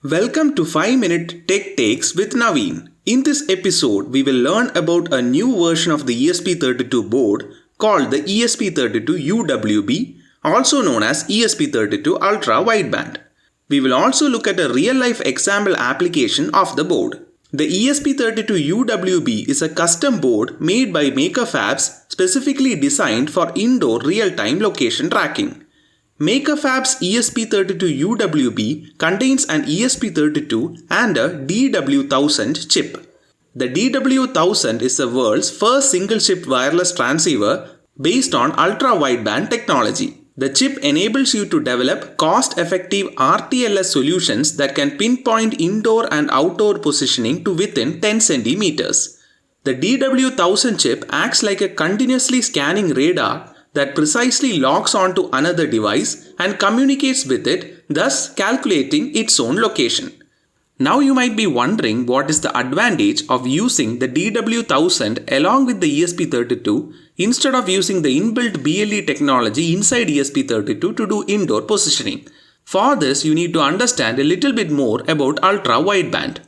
Welcome to 5-Minute Tech Takes with Naveen. In this episode, we will learn about a new version of the ESP32 board called the ESP32 UWB, also known as ESP32 Ultra Wideband. We will also look at a real-life example application of the board. The ESP32 UWB is a custom board made by MakerFabs specifically designed for indoor real-time location tracking. MakerFab's ESP32 UWB contains an ESP32 and a DW1000 chip. The DW1000 is the world's first single-chip wireless transceiver based on ultra-wideband technology. The chip enables you to develop cost-effective RTLS solutions that can pinpoint indoor and outdoor positioning to within 10 centimeters. The DW1000 chip acts like a continuously scanning radar that precisely locks onto another device and communicates with it, thus calculating its own location. Now you might be wondering what is the advantage of using the DW1000 along with the ESP32 instead of using the inbuilt BLE technology inside ESP32 to do indoor positioning. For this, you need to understand a little bit more about ultra-wideband.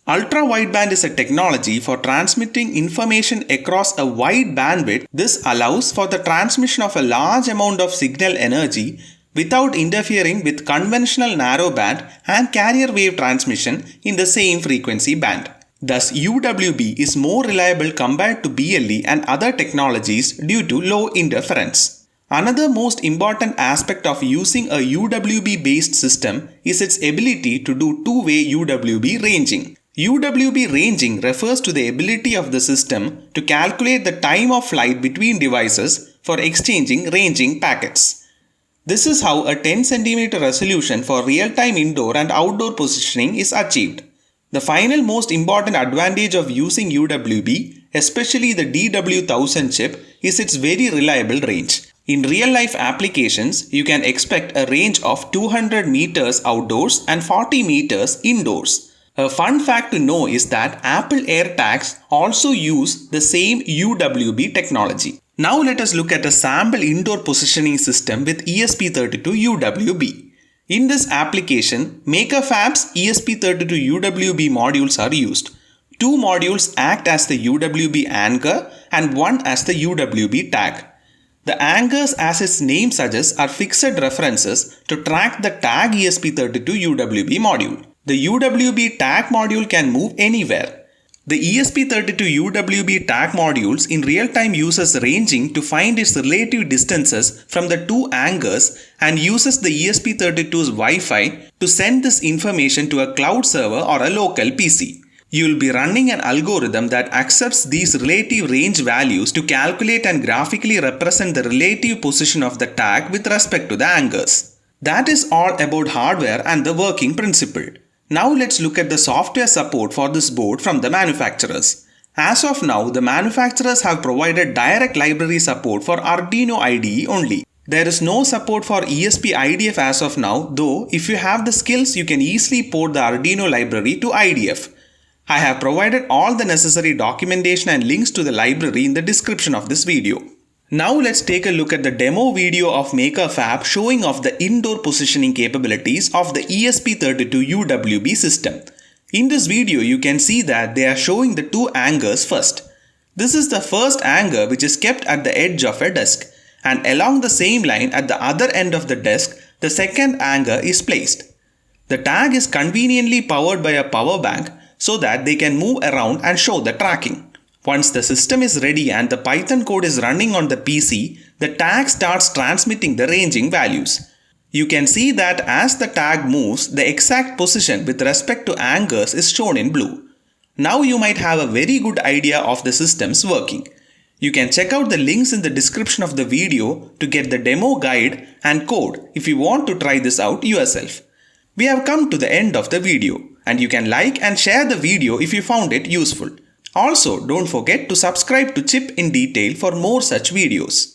Ultra-wideband is a technology for transmitting information across a wide bandwidth. This allows for the transmission of a large amount of signal energy without interfering with conventional narrowband and carrier wave transmission in the same frequency band. Thus, UWB is more reliable compared to BLE and other technologies due to low interference. Another most important aspect of using a UWB-based system is its ability to do two-way UWB ranging. UWB ranging refers to the ability of the system to calculate the time of flight between devices for exchanging ranging packets. This is how a 10 cm resolution for real-time indoor and outdoor positioning is achieved. The final most important advantage of using UWB, especially the DW1000 chip, is its very reliable range. In real-life applications, you can expect a range of 200 meters outdoors and 40 meters indoors. A fun fact to know is that Apple AirTags also use the same UWB technology. Now let us look at a sample indoor positioning system with ESP32 UWB. In this application, MakerFab's ESP32 UWB modules are used. Two modules act as the UWB anchor and one as the UWB tag. The anchors, as its name suggests, are fixed references to track the tag ESP32 UWB module. The UWB tag module can move anywhere. The ESP32 UWB tag modules in real time uses ranging to find its relative distances from the two anchors and uses the ESP32's Wi-Fi to send this information to a cloud server or a local PC. You will be running an algorithm that accepts these relative range values to calculate and graphically represent the relative position of the tag with respect to the anchors. That is all about hardware and the working principle. Now let's look at the software support for this board from the manufacturers. As of now, the manufacturers have provided direct library support for Arduino IDE only. There is no support for ESP IDF as of now, though if you have the skills you can easily port the Arduino library to IDF. I have provided all the necessary documentation and links to the library in the description of this video. Now let's take a look at the demo video of MakerFab showing off the indoor positioning capabilities of the ESP32 UWB system. In this video you can see that they are showing the two anchors first. This is the first anchor which is kept at the edge of a desk, and along the same line at the other end of the desk the second anchor is placed. The tag is conveniently powered by a power bank so that they can move around and show the tracking. Once the system is ready and the Python code is running on the PC, the tag starts transmitting the ranging values. You can see that as the tag moves, the exact position with respect to anchors is shown in blue. Now you might have a very good idea of the system's working. You can check out the links in the description of the video to get the demo guide and code if you want to try this out yourself. We have come to the end of the video, and you can like and share the video if you found it useful. Also, don't forget to subscribe to Chip in Detail for more such videos.